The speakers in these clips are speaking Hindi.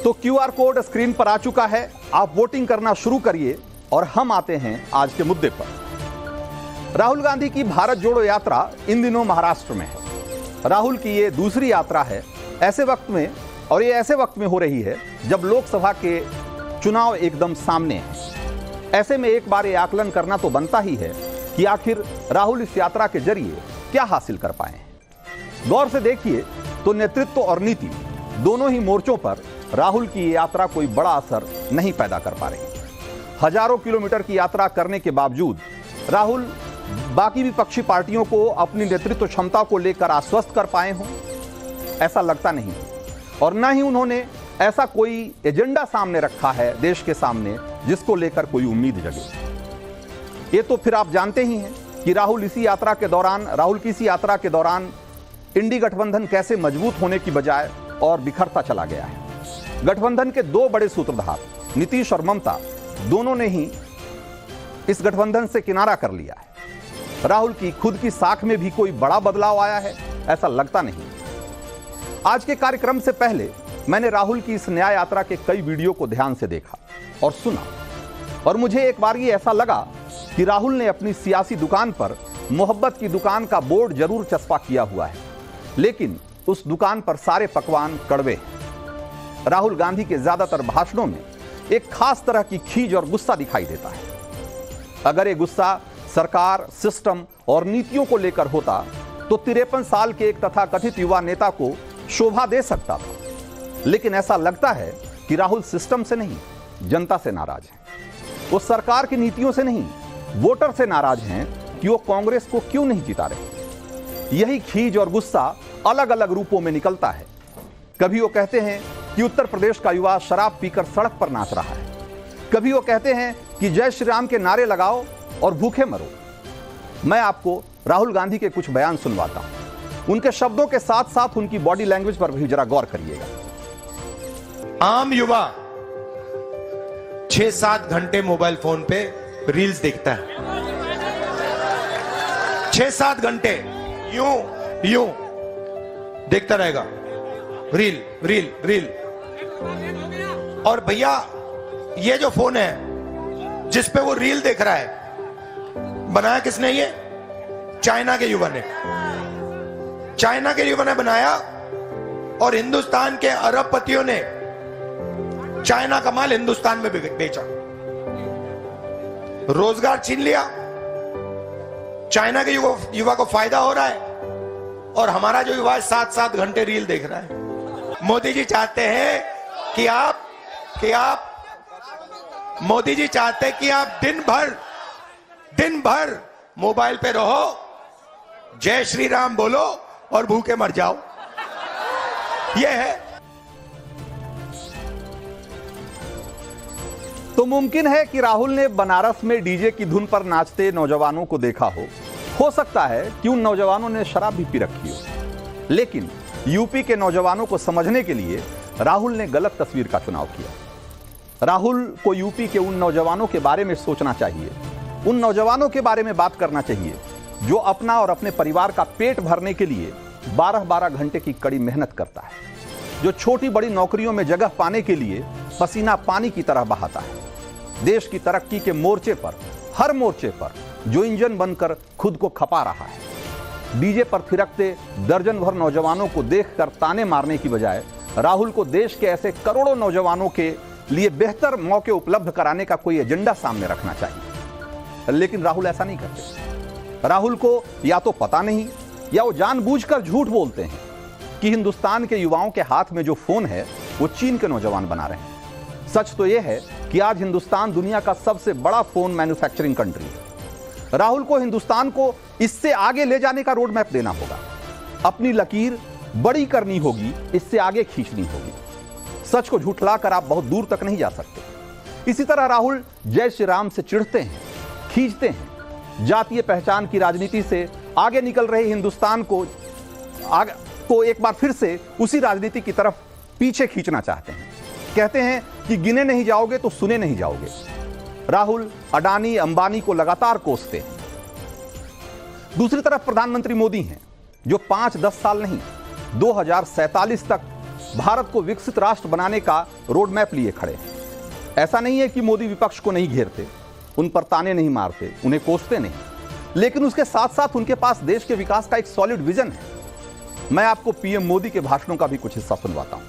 तो क्यूआर कोड स्क्रीन पर आ चुका है, आप वोटिंग करना शुरू करिए और हम आते हैं आज के मुद्दे पर। राहुल गांधी की भारत जोड़ो यात्रा इन दिनों महाराष्ट्र में है। राहुल की ये दूसरी यात्रा है ऐसे वक्त में, और ये ऐसे वक्त में हो रही है जब लोकसभा के चुनाव एकदम सामने हैं। ऐसे में एक बार ये आकलन करना तो बनता ही है कि आखिर राहुल इस यात्रा के जरिए क्या हासिल कर पाए हैं। गौर से देखिए तो नेतृत्व और नीति दोनों ही मोर्चों पर राहुल की ये यात्रा कोई बड़ा असर नहीं पैदा कर पा रही। हजारों किलोमीटर की यात्रा करने के बावजूद राहुल बाकी विपक्षी पार्टियों को अपनी नेतृत्व क्षमता को लेकर आश्वस्त कर पाए हों, ऐसा लगता नहीं। और न ही उन्होंने ऐसा कोई एजेंडा सामने रखा है देश के सामने जिसको लेकर कोई उम्मीद जगे। ये तो फिर आप जानते ही हैं कि राहुल की इसी यात्रा के दौरान इंडी गठबंधन कैसे मजबूत होने की बजाय और बिखरता चला गया है। गठबंधन के दो बड़े सूत्रधार नीतीश और ममता दोनों ने ही इस गठबंधन से किनारा कर लिया है। राहुल की खुद की साख में भी कोई बड़ा बदलाव आया है, ऐसा लगता नहीं। आज के कार्यक्रम से पहले मैंने राहुल की इस न्याय यात्रा के कई वीडियो को ध्यान से देखा और सुना, और मुझे एक बार ये ऐसा लगा कि राहुल ने अपनी सियासी दुकान पर मोहब्बत की दुकान का बोर्ड जरूर चस्पा किया हुआ है, लेकिन उस दुकान पर सारे पकवान कड़वे हैं। राहुल गांधी के ज्यादातर भाषणों में एक खास तरह की खीज और गुस्सा दिखाई देता है। अगर ये गुस्सा सरकार, सिस्टम और नीतियों को लेकर होता तो 53 साल के एक तथाकथित युवा नेता को शोभा दे सकता था, लेकिन ऐसा लगता है कि राहुल सिस्टम से नहीं, जनता से नाराज है। वो सरकार की नीतियों से नहीं, वोटर से नाराज हैं कि वो कांग्रेस को क्यों नहीं जिता रहे। यही खीज और गुस्सा अलग अलग रूपों में निकलता है। कभी वो कहते हैं कि उत्तर प्रदेश का युवा शराब पीकर सड़क पर नाच रहा है, कभी वो कहते हैं कि जय श्री राम के नारे लगाओ और भूखे मरो। मैं आपको राहुल गांधी के कुछ बयान सुनवाता हूं, उनके शब्दों के साथ साथ उनकी बॉडी लैंग्वेज पर भी जरा गौर करिएगा। आम युवा 6-7 घंटे मोबाइल फोन पे रील्स देखता है। 6-7 घंटे यूं देखता रहेगा, रील रील रील। और भैया ये जो फोन है जिस पे वो रील देख रहा है, बनाया किसने? ये चाइना के युवा ने। चाइना के युवा ने बनाया और हिंदुस्तान के अरबपतियों ने चाइना का माल हिंदुस्तान में बेचा, रोजगार छीन लिया। चाइना के युवा को फायदा हो रहा है और हमारा जो युवा 7-7 घंटे रील देख रहा है। मोदी जी चाहते हैं कि आप मोदी जी चाहते हैं कि आप दिन भर मोबाइल पे रहो, जय श्री राम बोलो और भूखे मर जाओ। यह है। तो मुमकिन है कि राहुल ने बनारस में डीजे की धुन पर नाचते नौजवानों को देखा हो सकता है कि उन नौजवानों ने शराब भी पी रखी हो, लेकिन यूपी के नौजवानों को समझने के लिए राहुल ने गलत तस्वीर का चुनाव किया। राहुल को यूपी के उन नौजवानों के बारे में सोचना चाहिए, उन नौजवानों के बारे में बात करना चाहिए जो अपना और अपने परिवार का पेट भरने के लिए 12-12 घंटे की कड़ी मेहनत करता है, जो छोटी बड़ी नौकरियों में जगह पाने के लिए पसीना पानी की तरह बहाता है। देश की तरक्की के मोर्चे पर, हर मोर्चे पर जो इंजन बनकर खुद को खपा रहा है। डीजे पर थिरकते दर्जन भर नौजवानों को देखकर ताने मारने की बजाय राहुल को देश के ऐसे करोड़ों नौजवानों के लिए बेहतर मौके उपलब्ध कराने का कोई एजेंडा सामने रखना चाहिए, लेकिन राहुल ऐसा नहीं करते। राहुल को या तो पता नहीं या वो जानबूझकर झूठ बोलते हैं कि हिंदुस्तान के युवाओं के हाथ में जो फोन है वो चीन के नौजवान बना रहे हैं। सच तो यह है कि आज हिंदुस्तान दुनिया का सबसे बड़ा फोन मैन्युफैक्चरिंग कंट्री है। राहुल को हिंदुस्तान को इससे आगे ले जाने का रोड मैप देना होगा, अपनी लकीर बड़ी करनी होगी, इससे आगे खींचनी होगी। सच को झूठलाकर आप बहुत दूर तक नहीं जा सकते। इसी तरह राहुल जय श्री राम से चिढ़ते हैं, खींचते हैं, जातीय पहचान की राजनीति से आगे निकल रहे हिंदुस्तान को एक बार फिर से उसी राजनीति की तरफ पीछे खींचना चाहते हैं। कहते हैं कि गिने नहीं जाओगे तो सुने नहीं जाओगे। राहुल अडानी अंबानी को लगातार कोसते हैं। दूसरी तरफ प्रधानमंत्री मोदी हैं जो 5-10 साल नहीं 2047 तक भारत को विकसित राष्ट्र बनाने का रोड मैप लिए खड़े हैं। ऐसा नहीं है कि मोदी विपक्ष को नहीं घेरते, उन पर ताने नहीं मारते, उन्हें कोसते नहीं, लेकिन उसके साथ साथ उनके पास देश के विकास का एक सॉलिड विजन है। मैं आपको पीएम मोदी के भाषणों का भी कुछ हिस्सा सुनवाता हूं।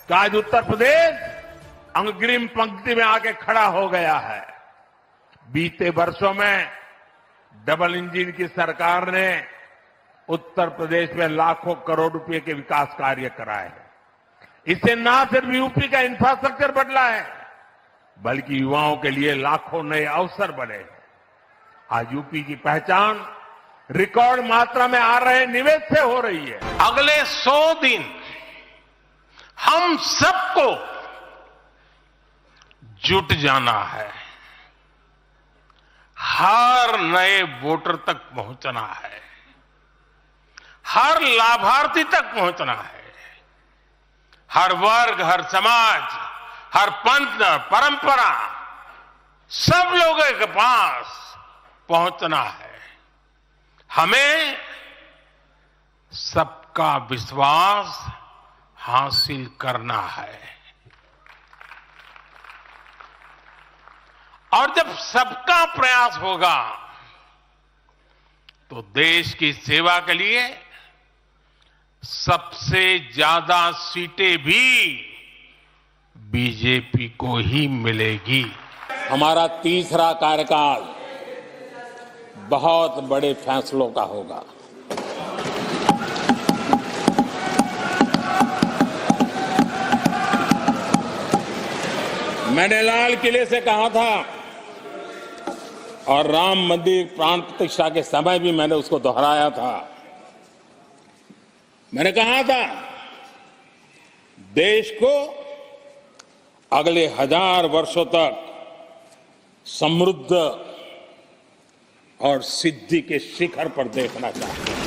आज उत्तर प्रदेश अग्रिम पंक्ति में आके खड़ा हो गया है। बीते वर्षों में डबल इंजन की सरकार ने उत्तर प्रदेश में लाखों करोड़ रुपए के विकास कार्य कराए हैं। इससे न सिर्फ यूपी का इंफ्रास्ट्रक्चर बदला है, बल्कि युवाओं के लिए लाखों नए अवसर बने हैं। आज यूपी की पहचान रिकॉर्ड मात्रा में आ रहे निवेश से हो रही है। अगले 100 दिन हम सबको जुट जाना है, हर नए वोटर तक पहुंचना है, हर लाभार्थी तक पहुंचना है, हर वर्ग, हर समाज, हर पंथ, परंपरा, सब लोगों के पास पहुंचना है। हमें सबका विश्वास हासिल करना है। और जब सबका प्रयास होगा तो देश की सेवा के लिए सबसे ज्यादा सीटें भी बीजेपी को ही मिलेगी। हमारा तीसरा कार्यकाल बहुत बड़े फैसलों का होगा। मैंने लाल किले से कहा था और राम मंदिर प्राण प्रतिष्ठा के समय भी मैंने उसको दोहराया था। मैंने कहा था देश को अगले 1000 वर्षों तक समृद्ध और सिद्धि के शिखर पर देखना चाहिए।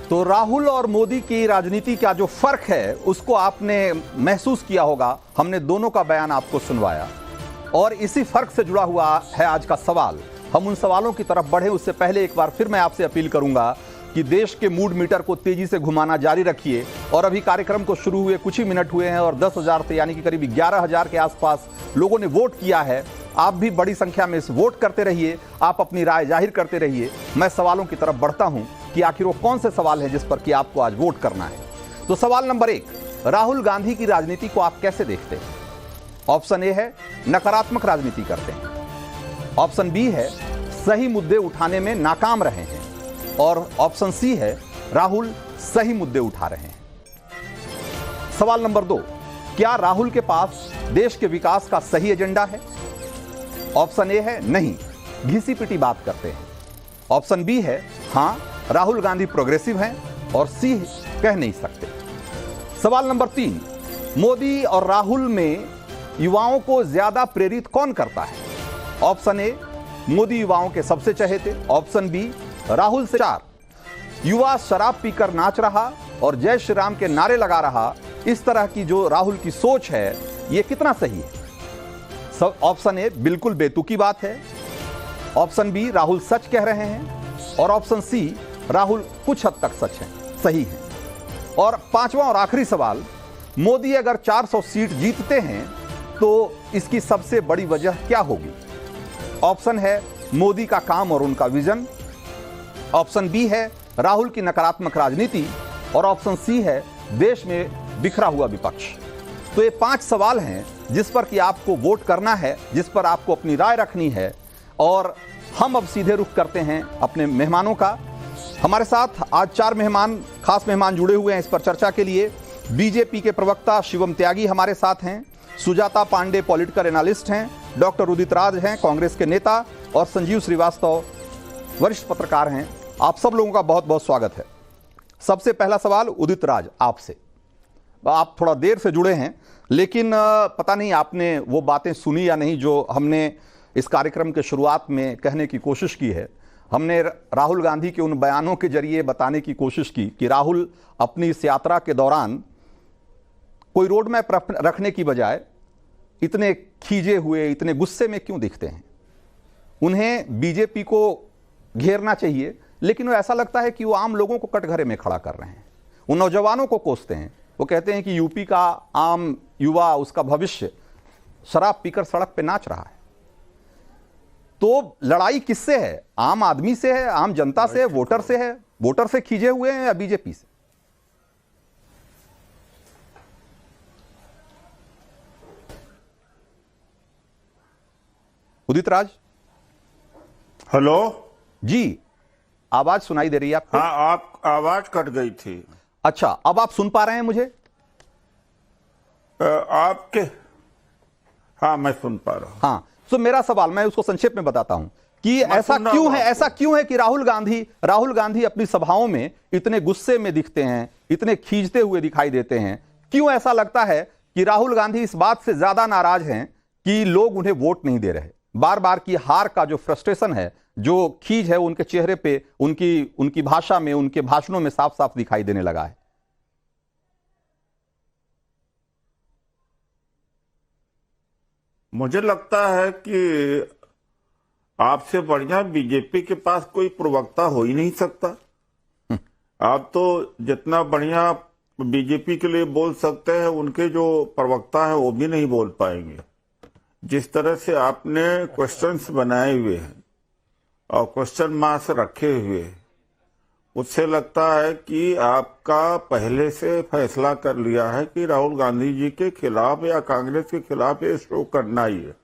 तो राहुल और मोदी की राजनीति का जो फर्क है उसको आपने महसूस किया होगा। हमने दोनों का बयान आपको सुनवाया और इसी फर्क से जुड़ा हुआ है आज का सवाल। हम उन सवालों की तरफ बढ़े उससे पहले एक बार फिर मैं आपसे अपील करूंगा कि देश के मूड मीटर को तेजी से घुमाना जारी रखिए। और अभी कार्यक्रम को शुरू हुए कुछ ही मिनट हुए हैं और 10,000 से यानी कि करीब 11,000 के आसपास लोगों ने वोट किया है। आप भी बड़ी संख्या में इस वोट करते रहिए, आप अपनी राय जाहिर करते रहिए। मैं सवालों की तरफ बढ़ता हूं कि आखिर वो कौन से सवाल हैं जिस पर कि आपको आज वोट करना है। तो सवाल नंबर 1, राहुल गांधी की राजनीति को आप कैसे देखते हैं? ऑप्शन ए है नकारात्मक राजनीति करते हैं, ऑप्शन बी है सही मुद्दे उठाने में नाकाम रहे हैं और ऑप्शन सी है राहुल सही मुद्दे उठा रहे हैं। सवाल नंबर 2, क्या राहुल के पास देश के विकास का सही एजेंडा है? ऑप्शन ए है नहीं, घिसी पिटी बात करते हैं। ऑप्शन बी है हां, राहुल गांधी प्रोग्रेसिव हैं और सी कह नहीं सकते। सवाल नंबर 3, मोदी और राहुल में युवाओं को ज्यादा प्रेरित कौन करता है? ऑप्शन ए, मोदी युवाओं के सबसे चहेते। ऑप्शन बी, राहुल से 4, युवा शराब पीकर नाच रहा और जय श्री राम के नारे लगा रहा। इस तरह की जो राहुल की सोच है यह कितना सही है? ऑप्शन ए बिल्कुल बेतुकी बात है, ऑप्शन बी राहुल सच कह रहे हैं और ऑप्शन सी राहुल कुछ हद तक सच है, सही है। और 5वां और आखिरी सवाल, मोदी अगर 400 सीट जीतते हैं तो इसकी सबसे बड़ी वजह क्या होगी? ऑप्शन है मोदी का काम और उनका विजन, ऑप्शन बी है राहुल की नकारात्मक राजनीति और ऑप्शन सी है देश में बिखरा हुआ विपक्ष। तो ये 5 सवाल हैं जिस पर कि आपको वोट करना है, जिस पर आपको अपनी राय रखनी है। और हम अब सीधे रुख करते हैं अपने मेहमानों का। हमारे साथ आज 4 खास मेहमान जुड़े हुए हैं इस पर चर्चा के लिए। बीजेपी के प्रवक्ता शिवम त्यागी हमारे साथ हैं, सुजाता पांडे पॉलिटिकल एनालिस्ट हैं, डॉक्टर उदित राज हैं कांग्रेस के नेता और संजीव श्रीवास्तव वरिष्ठ पत्रकार हैं। आप सब लोगों का बहुत बहुत स्वागत है। सबसे पहला सवाल उदित राज आपसे। आप थोड़ा देर से जुड़े हैं लेकिन पता नहीं आपने वो बातें सुनी या नहीं जो हमने इस कार्यक्रम के शुरुआत में कहने की कोशिश की है। हमने राहुल गांधी के उन बयानों के जरिए बताने की कोशिश की कि राहुल अपनी इस यात्रा के दौरान कोई रोड मैप रखने की बजाय इतने खींचे हुए, इतने गुस्से में क्यों दिखते हैं। उन्हें बीजेपी को घेरना चाहिए लेकिन वो ऐसा लगता है कि वो आम लोगों को कटघरे में खड़ा कर रहे हैं, वो नौजवानों को कोसते हैं। वो कहते हैं कि यूपी का आम युवा, उसका भविष्य शराब पीकर सड़क पे नाच रहा है। तो लड़ाई किससे है? आम आदमी से है, आम जनता से है, वोटर से है? वोटर से खींचे हुए हैं या बीजेपी से? उदित राज, हेलो जी, आवाज सुनाई दे रही है आपको? हाँ, आप आवाज कट गई थी। अच्छा, अब आप सुन पा रहे हैं मुझे? आपके हाँ, मैं सुन पा रहा हूं। हाँ, तो मेरा सवाल मैं उसको संक्षेप में बताता हूं कि ऐसा क्यों है कि राहुल गांधी अपनी सभाओं में इतने गुस्से में दिखते हैं, इतने खींचते हुए दिखाई देते हैं? क्यों ऐसा लगता है कि राहुल गांधी इस बात से ज्यादा नाराज हैं कि लोग उन्हें वोट नहीं दे रहे? बार बार की हार का जो फ्रस्ट्रेशन है, जो खींच है, उनके चेहरे पे, उनकी भाषा में, उनके भाषणों में साफ साफ दिखाई देने लगा है। मुझे लगता है कि आपसे बढ़िया बीजेपी के पास कोई प्रवक्ता हो ही नहीं सकता। आप तो जितना बढ़िया बीजेपी के लिए बोल सकते हैं, उनके जो प्रवक्ता है वो भी नहीं बोल पाएंगे। जिस तरह से आपने क्वेश्चंस बनाए हुए हैं और क्वेश्चन मार्क्स रखे हुए हैं, उससे लगता है कि आपका पहले से फैसला कर लिया है कि राहुल गांधी जी के खिलाफ या कांग्रेस के खिलाफ ये शो करना ही है।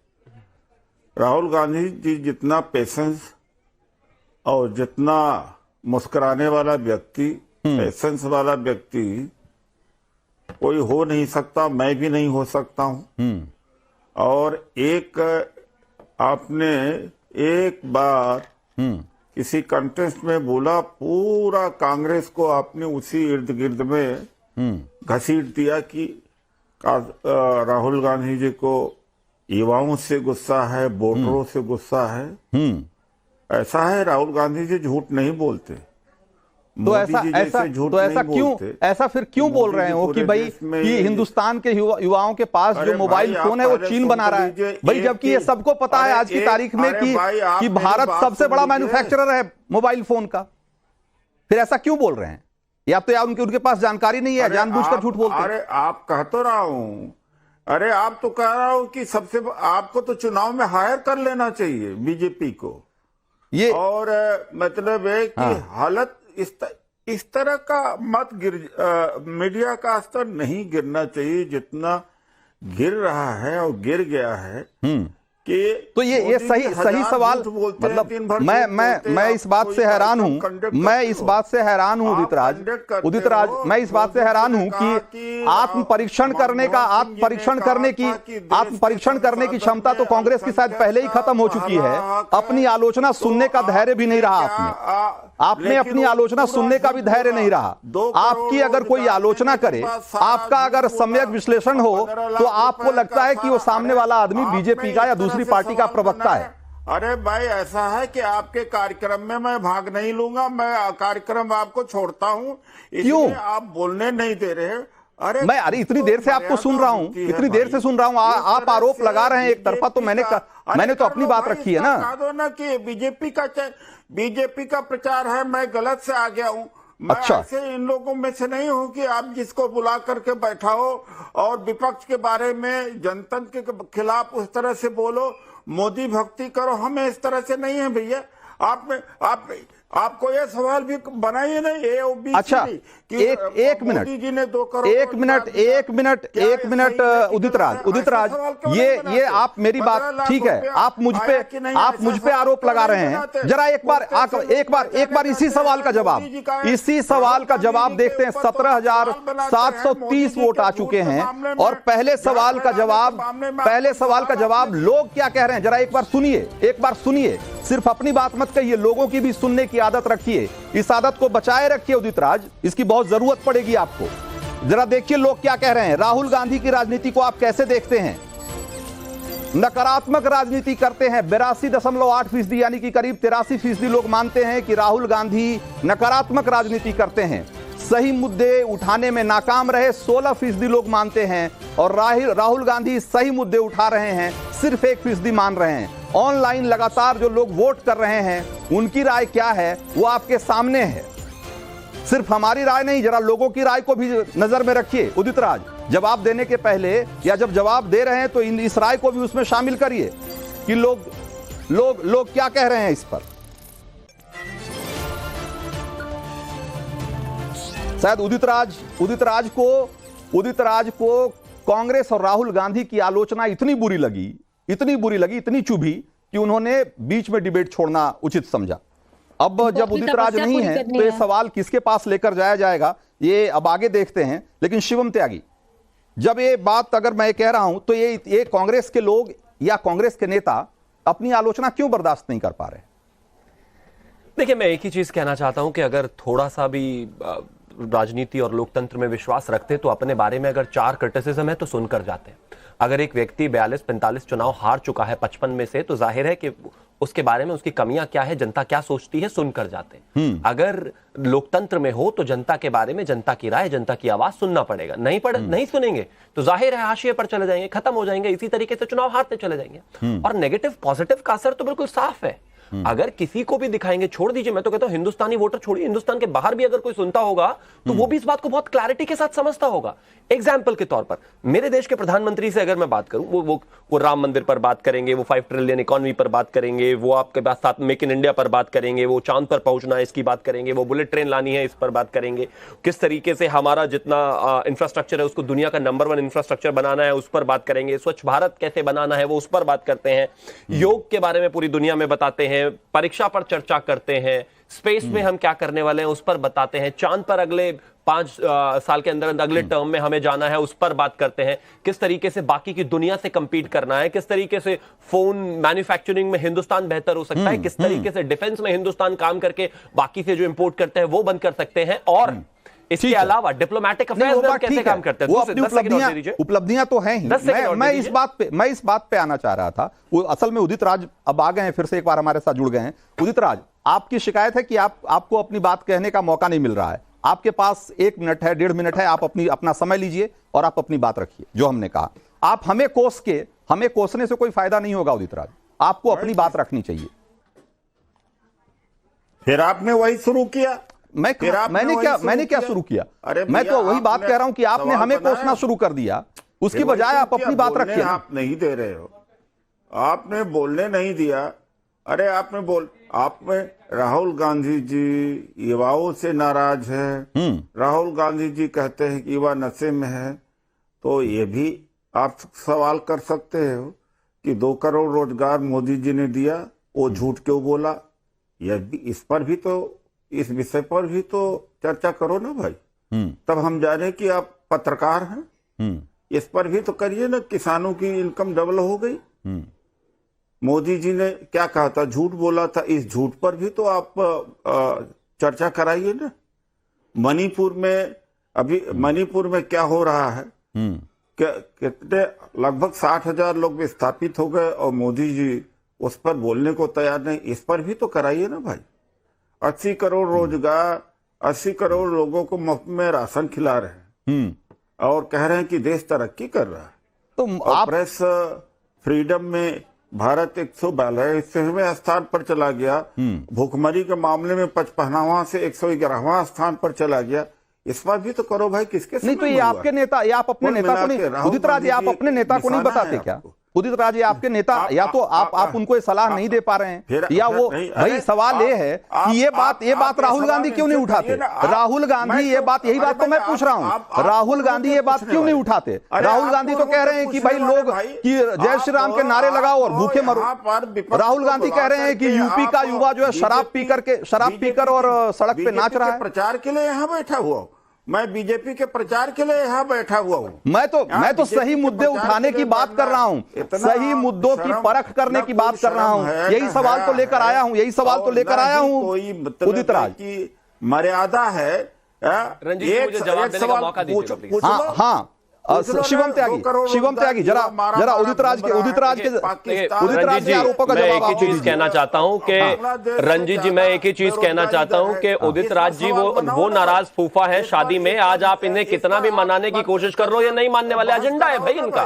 राहुल गांधी जी जितना पेशेंस और जितना मुस्कुराने वाला व्यक्ति, पेशेंस वाला व्यक्ति कोई हो नहीं सकता, मैं भी नहीं हो सकता हूं। और एक आपने एक बार किसी कंटेस्ट में बोला, पूरा कांग्रेस को आपने उसी इर्द गिर्द में घसीट दिया कि राहुल गांधी जी को युवाओं से गुस्सा है, वोटरों से गुस्सा है। ऐसा है, राहुल गांधी जी झूठ नहीं बोलते। तो ऐसा फिर क्यों बोल रहे हो कि भाई कि हिंदुस्तान के युवाओं के पास जो मोबाइल फोन है वो चीन बना रहा है? भाई जबकि ये सबको पता है आज की तारीख में कि भारत सबसे बड़ा मैन्युफैक्चरर है मोबाइल फोन का। फिर ऐसा क्यों बोल रहे हैं? या तो यार उनके पास जानकारी नहीं है, जानबूझकर झूठ बोलते हैं। अरे आप कह तो रहा हूं, अरे आप तो कह रहा हूं कि सबसे आपको तो चुनाव में हायर कर लेना चाहिए बीजेपी को। ये और मतलब है कि हालत इस तरह का मत मीडिया का स्तर नहीं गिरना चाहिए जितना गिर रहा है और गिर गया है। कि तो ये सही सवाल, मतलब मैं इस बात से हैरान हूं, उदित राज, मैं इस बात से हैरान हूं कि आत्मपरीक्षण करने की क्षमता तो कांग्रेस की शायद पहले ही खत्म हो चुकी है। अपनी आलोचना सुनने का धैर्य भी नहीं रहा आपने अपनी आलोचना सुनने का भी धैर्य नहीं रहा। आपकी अगर कोई आलोचना करे, आपका अगर सम्यक विश्लेषण हो, तो आपको लगता है कि वो सामने वाला आदमी बीजेपी का या दूसरी पार्टी का प्रवक्ता है। अरे भाई, ऐसा है कि आपके कार्यक्रम में मैं भाग नहीं लूंगा, मैं कार्यक्रम आपको छोड़ता हूं, इसलिए आप बोलने नहीं दे रहे। अरे इतनी देर से आपको सुन रहा हूं, इतनी देर से सुन रहा हूं, आप आरोप लगा रहे हैं एक तरफा, तो मैंने तो अपनी बात रखी है ना। कह दो ना कि बीजेपी का प्रचार है, मैं गलत से आ गया हूं। मैं ऐसे इन लोगों में से नहीं हूं कि आप जिसको बुला करके बैठाओ और विपक्ष के बारे में, जनतंत्र के खिलाफ उस तरह से बोलो, मोदी भक्ति करो। हमें इस तरह से नहीं है भैया। आपको ये सवाल भी बनाइए नहीं। अच्छा, एक मिनट उदित राज, ये आप मेरी बात ठीक है, आप मुझ पे आरोप लगा रहे हैं। जरा एक बार इसी सवाल का जवाब देखते हैं। 17,730 वोट आ चुके हैं और पहले सवाल का जवाब लोग क्या कह रहे हैं, जरा एक बार सुनिए। सिर्फ अपनी बात मत कहिए, लोगों की भी सुनने की आदत रखिए। इस आदत को बचाए रखिए उदित राज, इसकी बहुत जरूरत पड़ेगी आपको। जरा देखिए लोग क्या कह रहे हैं। राहुल गांधी की राजनीति को आप कैसे देखते हैं? नकारात्मक राजनीति करते हैं 82.8%, यानी कि करीब 83% लोग मानते हैं कि राहुल गांधी नकारात्मक राजनीति करते हैं। सही मुद्दे उठाने में नाकाम रहे 16% लोग मानते हैं, और राहुल गांधी सही मुद्दे उठा रहे हैं सिर्फ 1% मान रहे हैं। ऑनलाइन लगातार जो लोग वोट कर रहे हैं उनकी राय क्या है वो आपके सामने है। सिर्फ हमारी राय नहीं, जरा लोगों की राय को भी नजर में रखिए। उदित राज, जवाब देने के पहले या जब जवाब दे रहे हैं तो इस राय को भी उसमें शामिल करिए कि लोग क्या कह रहे हैं इस पर। शायद उदित राज को कांग्रेस और राहुल गांधी की आलोचना इतनी बुरी लगी, इतनी चुभी कि उन्होंने बीच में डिबेट छोड़ना उचित समझा। अब जब उदित राज नहीं है तो ये सवाल किसके पास लेकर जाया जाएगा, ये अब आगे देखते हैं। लेकिन शिवम त्यागी, जब ये बात अगर मैं कह रहा हूं तो ये कांग्रेस के लोग या कांग्रेस के नेता अपनी आलोचना क्यों बर्दाश्त नहीं कर पा रहे? देखिए, मैं एक ही चीज कहना चाहता हूं कि अगर थोड़ा सा भी राजनीति और लोकतंत्र में विश्वास रखते तो अपने बारे में अगर 4 क्रिटिसिज्म है तो सुनकर जाते। अगर एक व्यक्ति 42-45 चुनाव हार चुका है 55 में से, तो जाहिर है कि उसके बारे में उसकी कमियां क्या है, जनता क्या सोचती है, सुनकर जाते। अगर लोकतंत्र में हो तो जनता के बारे में, जनता की राय, जनता की आवाज सुनना पड़ेगा। नहीं सुनेंगे तो जाहिर है हाशिए पर चले जाएंगे, खत्म हो जाएंगे, इसी तरीके से चुनाव हारते चले जाएंगे। और नेगेटिव पॉजिटिव का असर तो बिल्कुल साफ है। अगर किसी को भी दिखाएंगे, छोड़ दीजिए, मैं तो कहता हूं हिंदुस्तानी वोटर छोड़िए, हिंदुस्तान के बाहर भी अगर कोई सुनता होगा तो वो भी इस बात को बहुत क्लैरिटी के साथ समझता होगा। एग्जाम्पल के तौर पर मेरे देश के प्रधानमंत्री से अगर मैं बात करूं, वो राम मंदिर पर बात करेंगे, वो 5 ट्रिलियन इकोनॉमी पर बात करेंगे, वो आपके पास साथ मेक इन इंडिया पर बात करेंगे, वो चांद पर पहुंचना है इसकी बात करेंगे, वो बुलेट ट्रेन लानी है इस पर बात करेंगे, किस तरीके से हमारा जितना इंफ्रास्ट्रक्चर है उसको दुनिया का नंबर 1 इंफ्रास्ट्रक्चर बनाना है उस पर बात करेंगे, स्वच्छ भारत कैसे बनाना है वो उस पर बात करते हैं, योग के बारे में पूरी दुनिया में बताते हैं, परीक्षा पर चर्चा करते हैं, स्पेस में हम क्या करने वाले हैं उस पर बताते हैं, चांद पर अगले 5 साल के अंदर अगले टर्म में हमें जाना है उस पर बात करते हैं, किस तरीके से बाकी की दुनिया से कंपीट करना है, किस तरीके से फोन मैन्युफैक्चरिंग में हिंदुस्तान बेहतर हो सकता है, किस तरीके से डिफेंस में हिंदुस्तान काम करके बाकी से जो इंपोर्ट करते हैं वो बंद कर सकते हैं, और इसके अलावा डिप्लोमेटिक अफेयर्स में कैसे काम करते हैं। वो अपनी उपलब्धियां तो हैं ही। मैं इस बात पे आना चाह रहा था। वो असल में उदित राज अब आ गए हैं, फिर से एक बार हमारे साथ जुड़ गए हैं। उदित राज, आपकी शिकायत है कि आपको अपनी बात कहने का मौका नहीं मिल रहा है। आपके पास 1 मिनट है, 1.5 मिनट है, आप अपना समय लीजिए और आप अपनी बात रखिए। जो हमने कहा, आप हमें कोसने से कोई फायदा नहीं होगा। उदित राज, आपको अपनी बात रखनी चाहिए। फिर आपने वही शुरू किया। मैंने क्या शुरू किया? मैं तो वही बात कह रहा हूं कि आपने हमें कोसना शुरू कर दिया, उसकी बजाय आप अपनी बात रखिए। आप नहीं दे रहे हो, आपने बोलने नहीं दिया। अरे आपने राहुल गांधी जी युवाओं से नाराज है, राहुल गांधी जी कहते हैं कि युवा नशे में है, तो ये भी आप सवाल कर सकते हो कि 2 करोड़ रोजगार मोदी जी ने दिया, वो झूठ क्यों बोला? यह भी, इस विषय पर भी तो चर्चा करो ना भाई। तब हम जाने कि आप पत्रकार हैं। इस पर भी तो करिए ना। किसानों की इनकम डबल हो गई। मोदी जी ने क्या कहा था? झूठ बोला था। इस झूठ पर भी तो आप चर्चा कराइए ना। मणिपुर में क्या हो रहा है? कितने, लगभग 60,000 लोग विस्थापित हो गए और मोदी जी उस पर बोलने को तैयार नहीं। इस पर भी तो कराइए ना भाई। 80 करोड़ रोजगार, 80 करोड़ लोगों को मुफ्त में राशन खिला रहे हैं और कह रहे हैं कि देश तरक्की कर रहा है। तो आप प्रेस फ्रीडम में भारत 142वें स्थान पर चला गया। भूखमरी के मामले में 55वां से 111वां स्थान पर चला गया। इस पर भी तो करो भाई। किसके नहीं? तो ये आपके नेता, ये आप अपने नेता को नहीं, उदित राज, आप अपने नेता को नहीं बताते क्या? उदित राज, ये आपके नेता, या तो आप उनको सलाह नहीं दे पा रहे हैं, या वो भाई सवाल ये है कि ये बात राहुल गांधी क्यों नहीं उठाते? राहुल गांधी यही बात तो मैं पूछ रहा हूं, राहुल गांधी ये बात क्यों नहीं उठाते? राहुल गांधी तो कह रहे हैं कि भाई लोग कि जय श्री राम के नारे लगाओ और भूखे मरो। राहुल गांधी कह रहे हैं कि यूपी का युवा जो है शराब पीकर और सड़क पे नाच रहा है। प्रचार के लिए यहाँ बैठा हुआ, मैं बीजेपी के प्रचार के लिए यहाँ बैठा हुआ हूँ। मैं तो सही मुद्दे उठाने की बात कर रहा हूँ, सही मुद्दों की परख करने की बात कर रहा हूँ। यही सवाल तो लेकर आया हूँ, उदित राज की मर्यादा है। एक सवाल पूछो। हाँ, शिवम त्यागी, जरा उदित राज के आरोपों का जवाब। मैं एक ही चीज कहना चाहता हूं कि रंजीत जी, मैं एक ही चीज कहना चाहता हूं कि उदित राज जी वो नाराज फूफा है शादी में। आज आप इन्हें कितना भी मनाने की कोशिश कर रहे हो, ये नहीं मानने वाले। एजेंडा है भाई इनका।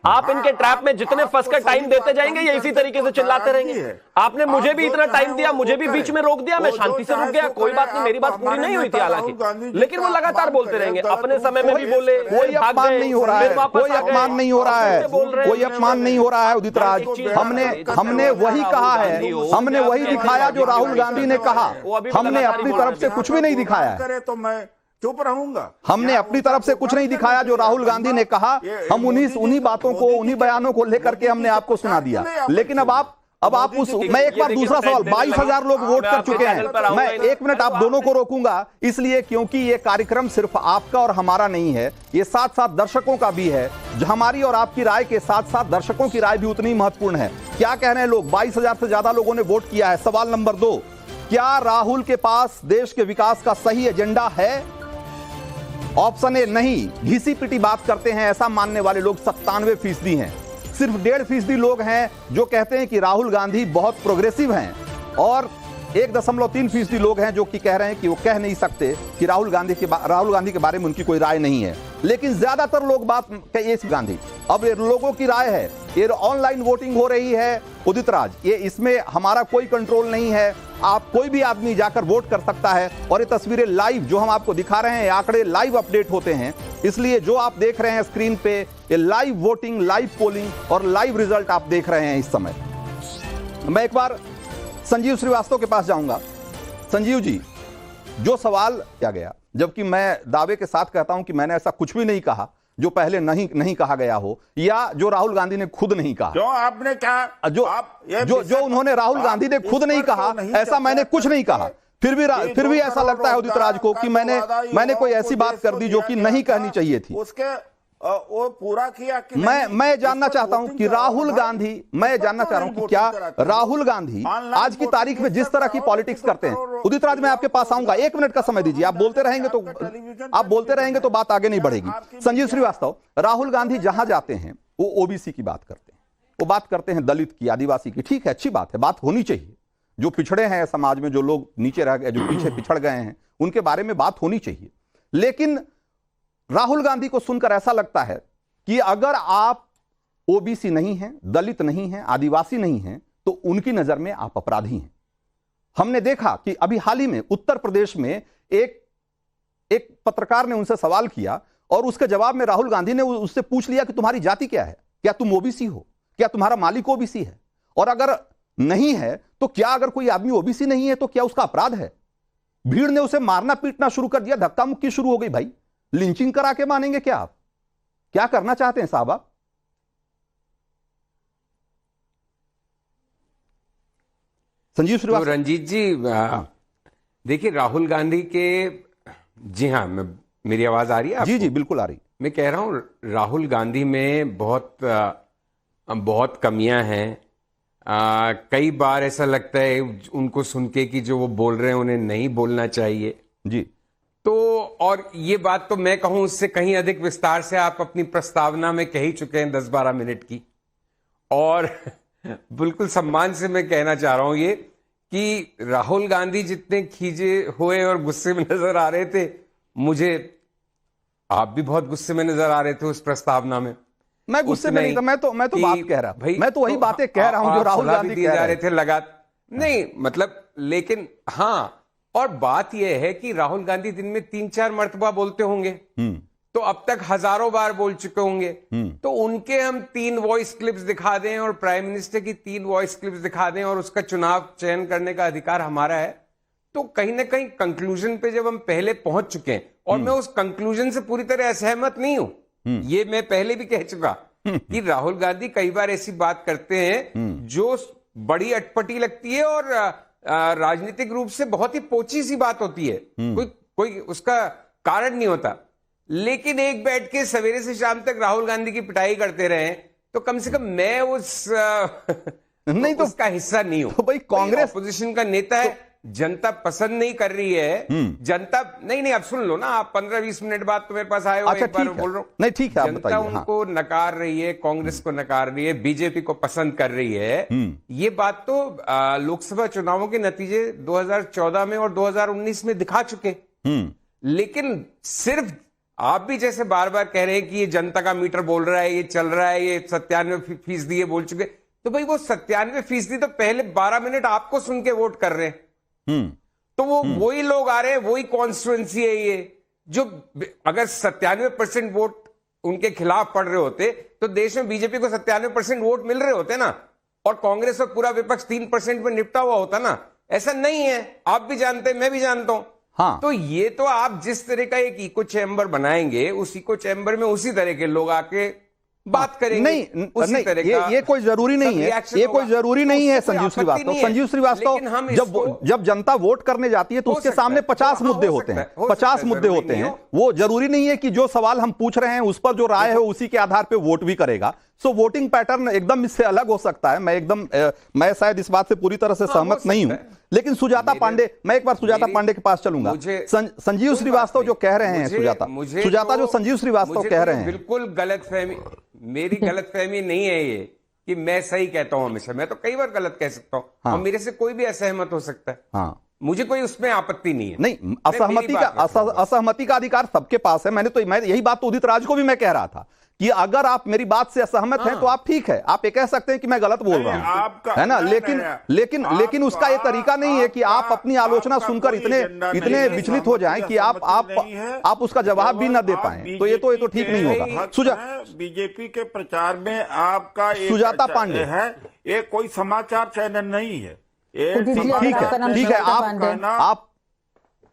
आप इनके ट्रैप में जितने फंस कर टाइम देते जाएंगे ये इसी तरीके से चिल्लाते रहेंगे। आपने मुझे भी इतना टाइम दिया, मुझे भी बीच में रोक दिया, मैं शांति से रुक गया, कोई बात नहीं, मेरी बात पूरी नहीं हुई थी हालांकि, लेकिन वो लगातार बोलते रहेंगे, अपने समय में भी बोले। कोई अपमान नहीं हो रहा है, कोई अपमान नहीं हो रहा है, कोई अपमान नहीं हो रहा है उदित राज। हमने वही कहा है, हमने वही दिखाया जो राहुल गांधी ने कहा। हमने अपनी तरफ से कुछ भी नहीं दिखाया है, तो मैं चुप रहूंगा। हमने अपनी तरफ से कुछ नहीं दिखाया जो राहुल गांधी ने कहा। हम उन्हीं बातों को, उन्हीं बयानों को लेकर के हमने आपको सुना दिया। लेकिन अब आप मैं एक बार दूसरा सवाल, 22,000 लोग वोट कर चुके हैं। मैं 1 मिनट आप दोनों को रोकूंगा इसलिए क्योंकि ये कार्यक्रम सिर्फ आपका और हमारा नहीं है, ये साथ साथ दर्शकों का भी है। जो हमारी और आपकी राय के साथ साथ दर्शकों की राय भी उतनी महत्वपूर्ण है। क्या कह रहे हैं लोग? 22,000 से ज्यादा लोगों ने वोट किया है। सवाल नंबर 2, क्या राहुल के पास देश के विकास का सही एजेंडा है? ऑप्शन ए नहीं, घिसी पिटी बात करते हैं, ऐसा मानने वाले लोग 97% हैं। सिर्फ 1.5% लोग हैं जो कहते हैं कि राहुल गांधी बहुत प्रोग्रेसिव हैं, और 1.3% लोग हैं जो कि कह रहे हैं कि वो कह नहीं सकते कि राहुल गांधी के बारे में उनकी कोई राय नहीं है। लेकिन ज्यादातर लोग बात गांधी। अब ये लोगों की राय है, ये ऑनलाइन वोटिंग हो रही है उदित राज, ये इसमें हमारा कोई कंट्रोल नहीं है। आप कोई भी आदमी जाकर वोट कर सकता है, और ये तस्वीरें लाइव जो हम आपको दिखा रहे हैं, आंकड़े लाइव अपडेट होते हैं, इसलिए जो आप देख रहे हैं स्क्रीन पे ये लाइव वोटिंग, लाइव पोलिंग और लाइव रिजल्ट आप देख रहे हैं इस समय। मैं एक बार संजीव श्रीवास्तव के पास जाऊंगा। संजीव जी, जो सवाल किया गया, जबकि मैं दावे के साथ कहता हूं कि मैंने ऐसा कुछ भी नहीं कहा जो पहले नहीं कहा गया हो, या जो राहुल गांधी ने खुद नहीं कहा। क्यों आपने कहा? जो उन्होंने राहुल गांधी ने खुद नहीं कहा, ऐसा मैंने कुछ नहीं कहा। फिर भी ऐसा लगता है उदित राज को कि मैंने कोई ऐसी बात कर दी जो कि नहीं कहनी चाहिए थी। उसके वो पूरा किया कि मैं जानना चाहता हूं कि राहुल गांधी, मैं जानना चाह रहा हूं कि क्या राहुल गांधी आज की तारीख में जिस तरह की पॉलिटिक्स करते हैं, उदित राज मैं आपके पास आऊंगा, 1 मिनट का समय दीजिए। आप बोलते रहेंगे तो बात आगे नहीं बढ़ेगी। संजीव श्रीवास्तव, राहुल गांधी जहां जाते हैं वो ओबीसी की बात करते हैं, वो बात करते हैं दलित की, आदिवासी की। ठीक है, अच्छी बात है, बात होनी चाहिए। जो पिछड़े हैं समाज में, जो लोग नीचे रह गए, जो पीछे पिछड़ गए हैं, उनके बारे में बात होनी चाहिए। लेकिन राहुल गांधी को सुनकर ऐसा लगता है कि अगर आप ओबीसी नहीं हैं, दलित नहीं हैं, आदिवासी नहीं हैं, तो उनकी नजर में आप अपराधी हैं। हमने देखा कि अभी हाल ही में उत्तर प्रदेश में एक पत्रकार ने उनसे सवाल किया, और उसके जवाब में राहुल गांधी ने उससे पूछ लिया कि तुम्हारी जाति क्या है, क्या तुम ओबीसी हो, क्या तुम्हारा मालिक ओबीसी है, और अगर नहीं है तो क्या, अगर कोई आदमी ओबीसी नहीं है तो क्या उसका अपराध है? भीड़ ने उसे मारना पीटना शुरू कर दिया, धक्का मुक्की शुरू हो गई। भाई, लिंचिंग करा के मानेंगे क्या आप? क्या करना चाहते हैं साहब आप? संजीव श्रीवास्तव। तो रंजीत जी, देखिए राहुल गांधी के, जी हाँ, मेरी आवाज आ रही है आपको? जी बिल्कुल आ रही। मैं कह रहा हूं राहुल गांधी में बहुत कमियां हैं। कई बार ऐसा लगता है उनको सुन के कि जो वो बोल रहे हैं उन्हें नहीं बोलना चाहिए जी। तो और ये बात तो मैं कहूं उससे कहीं अधिक विस्तार से आप अपनी प्रस्तावना में कह ही चुके हैं 10-12 मिनट की। और बिल्कुल सम्मान से मैं कहना चाह रहा हूं ये कि राहुल गांधी जितने खींचे हुए और गुस्से में नजर आ रहे थे, मुझे आप भी बहुत गुस्से में नजर आ रहे थे उस प्रस्तावना में। मैं गुस्से में नहीं था, मैं तो बात कह रहा भाई, मैं तो वही बातें कह रहा हूं जो राहुल गांधी दिए जा रहे थे नहीं मतलब, लेकिन हाँ, और बात यह है कि राहुल गांधी दिन में 3-4 मर्तबा बोलते होंगे, तो अब तक हजारों बार बोल चुके होंगे। तो उनके हम 3 वॉइस क्लिप्स दिखा दें और प्राइम मिनिस्टर की 3 वॉइस क्लिप्स दिखा दें और उसका चुनाव चयन करने का अधिकार हमारा है, तो कहीं ना कहीं कंक्लूजन पे जब हम पहले पहुंच चुके हैं, और मैं उस कंक्लूजन से पूरी तरह असहमत नहीं हूं, ये मैं पहले भी कह चुका कि राहुल गांधी कई बार ऐसी बात करते हैं जो बड़ी अटपटी लगती है और राजनीतिक रूप से बहुत ही पोची सी बात होती है, कोई उसका कारण नहीं होता। लेकिन एक बैठ के सवेरे से शाम तक राहुल गांधी की पिटाई करते रहे, तो कम से कम मैं उस नहीं तो उसका हिस्सा नहीं हूं। तो भाई कांग्रेस अपोजिशन का नेता है, जनता पसंद नहीं कर रही है, जनता नहीं अब सुन लो ना, आप 15-20 मिनट बाद तो मेरे पास आए हो, अच्छा, एक बार बोल रहा हूं, नहीं ठीक है, जनता उनको नकार रही है, कांग्रेस को नकार रही है, बीजेपी को पसंद कर रही है। ये बात तो लोकसभा चुनावों के नतीजे 2014 में और 2019 में दिखा चुके। लेकिन सिर्फ आप भी जैसे बार बार कह रहे हैं कि ये जनता का मीटर बोल रहा है, ये चल रहा है, ये 97% ये बोल चुके, तो भाई वो 97% तो पहले 12 मिनट आपको सुन के वोट कर रहे हैं। तो वो वही लोग आ रहे हैं, वही कॉन्स्टिट्यूएंसी है ये, जो अगर 97% वोट उनके खिलाफ पड़ रहे होते तो देश में बीजेपी को 97% वोट मिल रहे होते ना, और कांग्रेस और पूरा विपक्ष 3% में निपटा हुआ होता ना। ऐसा नहीं है, आप भी जानते हैं, मैं भी जानता हूं। हाँ। तो ये तो आप जिस तरह का एक इको चैम्बर बनाएंगे, उस इको चैम्बर में उसी तरह के लोग आके बात करेंगे। नहीं उसी नहीं, तरह का ये कोई जरूरी नहीं है, ये कोई जरूरी नहीं है संजीव श्रीवास्तव। संजीव श्रीवास्तव जब जनता वोट करने जाती है तो उसके सामने 50 मुद्दे होते हैं, 50 मुद्दे होते हैं। वो जरूरी नहीं है कि जो सवाल हम पूछ रहे हैं उस पर जो राय है उसी के आधार पर वोट भी करेगा। सो वोटिंग पैटर्न एकदम इससे अलग हो सकता है। मैं शायद इस बात से पूरी तरह से सहमत नहीं हूं, लेकिन सुजाता पांडे, मैं एक बार सुजाता पांडे के पास चलूंगा। संजीव श्रीवास्तव जो कह रहे हैं, सुजाता जो संजीव श्रीवास्तव कह रहे हैं, बिल्कुल गलतफहमी, मेरी गलतफहमी नहीं है ये कि मैं सही कहता हूं हमेशा, मैं तो कई बार गलत कह सकता हूं। हाँ। और मेरे से कोई भी असहमत हो सकता है। हाँ, मुझे कोई उसमें आपत्ति नहीं है। नहीं, असहमति का अधिकार सबके पास है। मैं यही बात तो उदित राज को भी मैं कह रहा था कि अगर आप मेरी बात से असहमत हैं तो आप ठीक है, आप ये कह सकते हैं कि मैं गलत बोल रहा हूं, है ना। लेकिन उसका ये तरीका नहीं है कि आप अपनी आलोचना सुनकर इतने विचलित हो जाएं कि आप उसका जवाब भी न दे पाएं। तो ये तो ठीक नहीं होगा। बीजेपी के प्रचार में आपका सुजाता पांडे है, ये कोई समाचार चैनल नहीं है। ठीक है, आप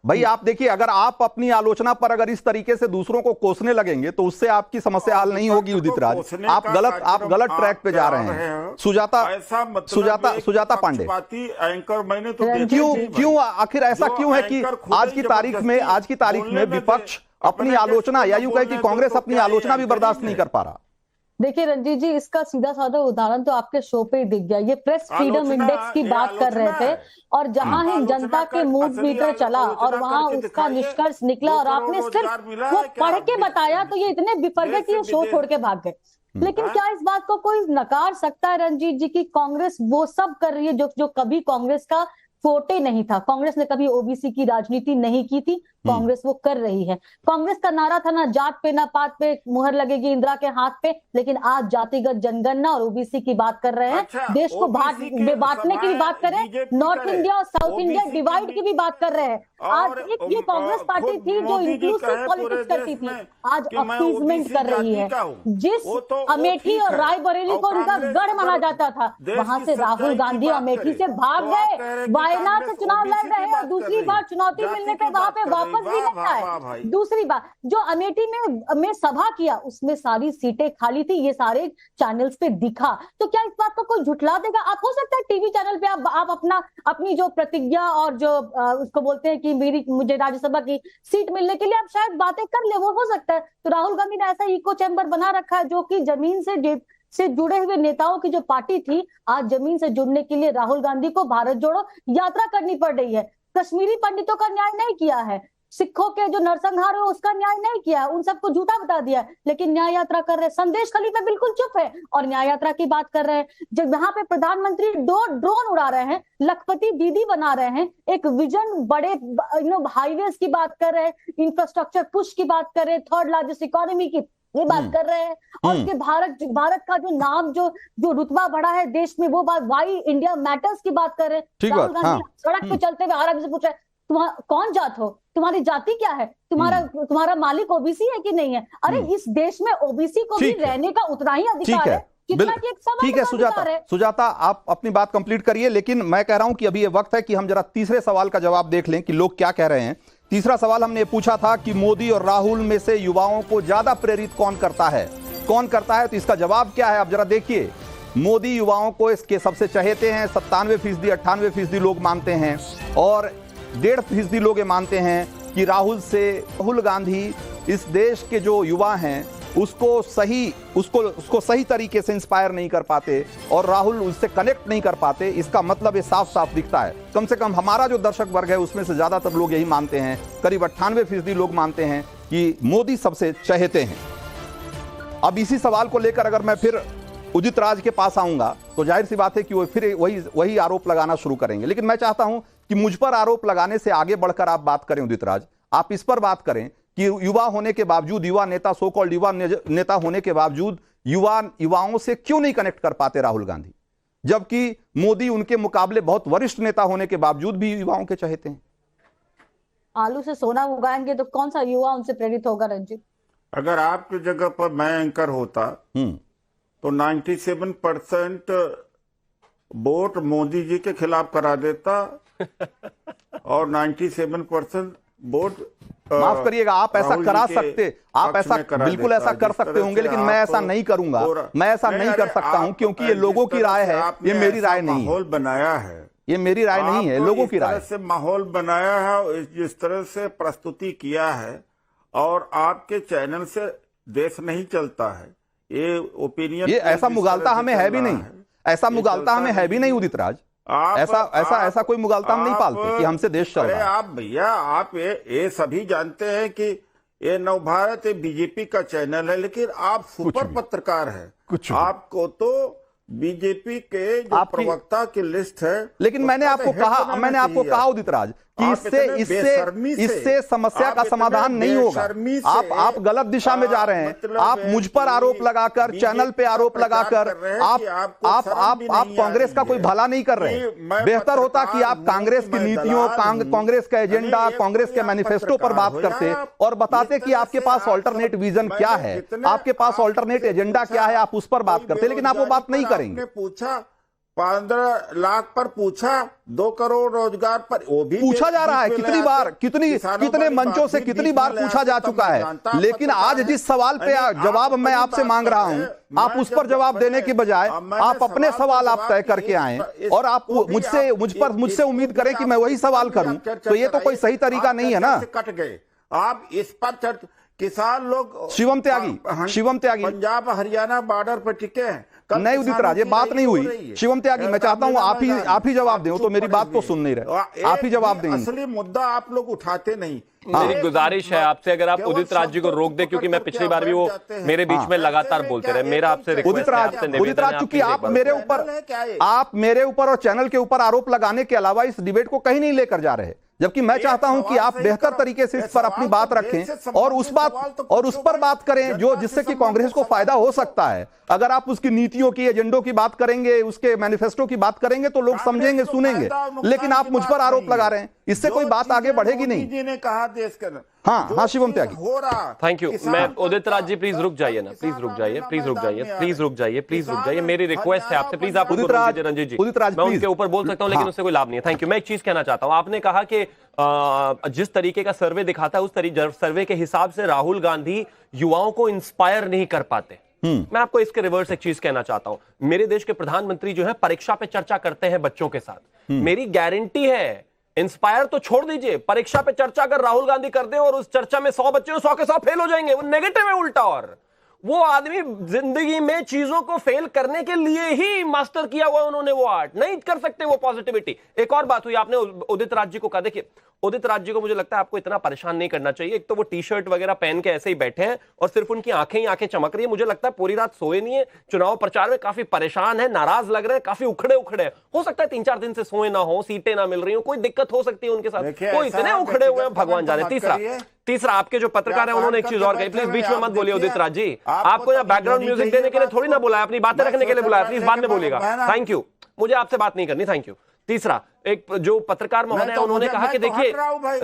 भाई आप देखिए, अगर आप अपनी आलोचना पर अगर इस तरीके से दूसरों को कोसने लगेंगे तो उससे आपकी समस्या हल नहीं होगी उदित राज। आप गलत ट्रैक पे जा रहे हैं। सुजाता पांडे, एंकर मैंने तो क्यों आखिर ऐसा क्यों है कि आज की तारीख में विपक्ष अपनी आलोचना, या यूं कहे कि कांग्रेस अपनी आलोचना भी बर्दाश्त नहीं कर पा रहा। देखिए रंजीत जी, इसका सीधा साधा उदाहरण तो आपके शो पे ही दिख गया। ये प्रेस फ्रीडम इंडेक्स की बात कर रहे थे, और जहां ही जनता के मूड मीटर चला और वहां उसका निष्कर्ष निकला और आपने सिर्फ वो पढ़ के बताया, तो ये इतने बिफर गए कि ये शो छोड़ के भाग गए। लेकिन क्या इस बात को कोई नकार सकता है रंजीत जी की कांग्रेस वो सब कर रही है जो कभी कांग्रेस का फोटे नहीं था? कांग्रेस ने कभी ओबीसी की राजनीति नहीं की थी, कांग्रेस वो कर रही है। कांग्रेस का नारा था ना जात पे ना पात पे मुहर लगेगी इंदिरा के हाथ पे, लेकिन आज जातिगत जनगणना और ओबीसी की बात कर रहे हैं। देश को बांटने की भी बात कर रहे हैं, नॉर्थ इंडिया और साउथ इंडिया डिवाइड की भी बात कर रहे हैं। आज एक ये कांग्रेस पार्टी थी जो इंक्लूसिव पॉलिटिक्स करती थी, आज अपीजमेंट कर रही है। जिस अमेठी और रायबरेली को उनका गढ़ माना जाता था, वहां से राहुल गांधी अमेठी से भाग गए, वायनाड से चुनाव लड़ रहे हैं, और दूसरी बार चुनौती मिलने पे वहां पे वापस भी नहीं आए। दूसरी बात, जो अमेठी में सभा किया उसमें सारी सीटें खाली थी, ये सारे चैनल्स पे दिखा। तो क्या इस बात को कोई झुठला देगा? आप हो सकता है टीवी चैनल पे आप अपनी जो प्रतिज्ञा और जो उसको बोलते हैं कि मुझे राज्यसभा की सीट मिलने के लिए आप शायद बातें कर ले, वो हो सकता है। तो राहुल गांधी ने ऐसा इको चैम्बर बना रखा है जो कि जमीन से जुड़े हुए नेताओं की जो पार्टी थी, आज जमीन से जुड़ने के लिए राहुल गांधी को भारत जोड़ो यात्रा करनी पड़ रही है। कश्मीरी पंडितों का न्याय नहीं किया है, सिखों के जो नरसंहार हो उसका न्याय नहीं किया है, उन सबको झूठा बता दिया है, लेकिन न्याय यात्रा कर रहे हैं। संदेश खलीफा बिल्कुल चुप है और न्याय यात्रा की बात कर रहे हैं। जब यहाँ पे प्रधानमंत्री ड्रोन उड़ा रहे हैं, लखपति दीदी बना रहे हैं, एक विजन बड़े हाईवेज की बात कर रहे हैं, इंफ्रास्ट्रक्चर पुश की बात कर रहे हैं, थर्ड लार्जेस्ट इकोनॉमी की ये बात कर रहे हैं, और उसके भारत का जो नाम जो रुतबा बढ़ा है देश में, वो बात वाई इंडिया मैटर्स की बात कर रहे हैं। राहुल गांधी सड़क पे चलते हुए आराम से पूछ रहे हैं कौन जात हो, तुम्हारी जाति क्या है, तुम्हारा मालिक ओबीसी है कि नहीं है? अरे इस देश में ओबीसी को भी रहने का उतना ही अधिकार है। ठीक है सुजाता, आप अपनी बात कंप्लीट करिए, लेकिन मैं कह रहा हूं कि अभी ये वक्त है कि हम जरा तीसरे सवाल का जवाब देख लें कि लोग क्या कह रहे हैं। तीसरा सवाल हमने पूछा था कि मोदी और राहुल में से युवाओं को ज्यादा प्रेरित कौन करता है, तो इसका जवाब क्या है? अब जरा देखिए, मोदी युवाओं को इसके सबसे चहेते हैं, 97% 98% लोग मानते हैं, और 1.5% लोग ये मानते हैं कि राहुल गांधी इस देश के जो युवा हैं उसको सही तरीके से इंस्पायर नहीं कर पाते, और राहुल उससे कनेक्ट नहीं कर पाते। इसका मतलब ये साफ साफ दिखता है। कम से कम हमारा जो दर्शक वर्ग है उसमें से ज्यादातर लोग यही मानते हैं, करीब 98% लोग मानते हैं कि मोदी सबसे चहेते हैं। अब इसी सवाल को लेकर अगर मैं फिर उदित राज के पास आऊंगा तो जाहिर सी बात है कि वो फिर वही आरोप लगाना शुरू करेंगे। लेकिन मैं चाहता हूं कि मुझ पर आरोप लगाने से आगे बढ़कर आप बात करें उदित राज, आप इस पर बात करें कि युवा होने के बावजूद, युवा नेता, सो कॉल्ड युवा नेता होने के बावजूद युवाओं से क्यों नहीं कनेक्ट कर पाते राहुल गांधी, जबकि मोदी उनके मुकाबले बहुत वरिष्ठ नेता होने के बावजूद भी युवाओं के चहेते हैं। आलू से सोना उगाएंगे तो कौन सा युवा उनसे प्रेरित होगा रंजीत? अगर आपकी जगह पर मैं एंकर होता तो 97% वोट मोदी जी के खिलाफ करा देता और 97% वोट, माफ करिएगा, आप ऐसा राहुल करा जी के सकते, आप पक्ष ऐसा में करा बिल्कुल देता, ऐसा कर जिस सकते तरह होंगे, से लेकिन मैं ऐसा आप नहीं करूंगा, मैं ऐसा नहीं कर सकता हूं, क्योंकि ये लोगों की राय है, ये मेरी राय नहीं है। माहौल बनाया है, ये मेरी राय नहीं है, लोगों की राय से माहौल बनाया है, जिस तरह से प्रस्तुति किया है, और आपके चैनल से देश नहीं चलता है, ये ओपिनियन, ये ऐसा मुगालता हमें है भी नहीं, ऐसा मुगालता हमें है भी नहीं उदित राज, ऐसा कोई मुगालता हम नहीं पालते कि हमसे देश चल रहा है। आप भैया, आप ये सभी जानते हैं कि ये नवभारत बीजेपी का चैनल है, लेकिन आप सुपर पत्रकार हैं, आपको तो बीजेपी के जो प्रवक्ता की लिस्ट है, लेकिन मैंने आपको कहा उदित राज कि इससे समस्या का समाधान नहीं होगा। आप गलत दिशा में जा रहे हैं। आप मुझ पर आरोप लगाकर, चैनल पे आरोप लगाकर आप कांग्रेस का कोई भला नहीं कर रहे हैं। बेहतर होता कि आप कांग्रेस की नीतियों, कांग्रेस का एजेंडा, कांग्रेस के मैनिफेस्टो पर बात करते और बताते कि आपके पास ऑल्टरनेट विजन क्या है, आपके पास ऑल्टरनेट एजेंडा क्या है, आप उस पर बात करते, लेकिन आप वो बात नहीं करेंगे। पूछा 15 लाख पर पूछा, 2 करोड़ रोजगार पर, वो भी पूछा जा रहा है कितनी बार, कितने मंचों से कितनी बार पूछा जा चुका है, लेकिन आज जिस सवाल पे जवाब मैं आपसे मांग रहा हूं, आप उस पर जवाब देने के बजाय आप अपने सवाल आप तय करके आए और आप मुझसे उम्मीद करें कि मैं वही सवाल करूं, तो ये तो कोई सही तरीका नहीं है ना। कट गए आप इस पर, किसान लोग, शिवम त्यागी पंजाब हरियाणा बॉर्डर पर टिके हैं। नहीं उदित राज, ये बात नहीं हुई। शिवम त्यागी, मैं चाहता हूं आप ही जवाब दें, तो मेरी बात को सुन नहीं रहे, आप ही जवाब दें। असली मुद्दा आप लोग उठाते नहीं। मेरी गुजारिश है आपसे, अगर आप उदित राज जी को रोक दे, क्योंकि मैं पिछली बार भी वो मेरे बीच में लगातार बोलते रहे, मेरा आपसे उदित राज, चूंकि आप मेरे ऊपर और चैनल के ऊपर आरोप लगाने के अलावा इस डिबेट को कहीं नहीं लेकर जा रहे, जबकि मैं चाहता हूं कि आप बेहतर तरीके से इस पर अपनी बात रखें और उस पर बात करें जो जिससे कि कांग्रेस को फायदा हो सकता है। अगर आप उसकी नीतियों की, एजेंडों की बात करेंगे, उसके मैनिफेस्टो की बात करेंगे तो लोग समझेंगे, सुनेंगे, लेकिन आप मुझ पर आरोप लगा रहे हैं, इससे कोई बात आगे बढ़ेगी नहीं। ने कहा देश का, हाँ शिवम त्यागी, हो रहा। Thank you. मैं उदित राज जी, प्लीज रुक जाइए ना, प्लीज रुक जाइए, मेरी रिक्वेस्ट है आपसे, प्लीज आप उदित राज, रंजीत जी, उदित राज मैं उनके ऊपर बोल सकता हूं, लेकिन उससे कोई लाभ नहीं है। Thank you. मैं एक चीज कहना चाहता हूं, आपने कहा कि जिस तरीके का सर्वे दिखाता है, उस सर्वे के हिसाब से राहुल गांधी युवाओं को इंस्पायर नहीं कर पाते। मैं आपको इसके रिवर्स एक चीज कहना चाहता हूं। मेरे देश के प्रधानमंत्री जो है परीक्षा पे चर्चा करते हैं बच्चों के साथ, मेरी गारंटी है, इंस्पायर तो छोड़ दीजिए, परीक्षा पे चर्चा अगर राहुल गांधी कर दे और उस चर्चा में 100 बच्चे 100 के 100 फेल हो जाएंगे, वो नेगेटिव है उल्टा। और वो आदमी जिंदगी में चीजों को फेल करने के लिए ही मास्टर किया हुआ, उन्होंने वो आर्ट नहीं कर सकते, वो पॉजिटिविटी। एक और बात हुई, आपने उदित राज जी को कहा, देखिए उदित राज जी को मुझे लगता है आपको इतना परेशान नहीं करना चाहिए। एक तो वो टी शर्ट वगैरह पहन के ऐसे ही बैठे हैं और सिर्फ उनकी आंखें ही आंखें चमक रही है, मुझे लगता है पूरी रात सोए नहीं है, चुनाव प्रचार में काफी परेशान है, नाराज लग रहे हैं, काफी उखड़े हो सकता है 3-4 दिन से सोए ना हो, सीटें ना मिल रही हो, कोई दिक्कत हो सकती है उनके साथ, वो इतने उखड़े हुए हैं, भगवान जाने। तीसरा आपके जो पत्रकार है उन्होंने एक चीज और कही, प्लीज बीच में मत बोलिए उदित राज जी, आपको यहाँ बैकग्राउंड म्यूजिक देने के लिए थोड़ी ना बुलाया, अपनी बातें रखने के लिए बुलाया, प्लीज बाद में बोलिएगा। थैंक यू, मुझे आपसे बात नहीं करनी, थैंक यू। तीसरा, एक जो पत्रकार महोदय है उन्होंने कहा कि देखिए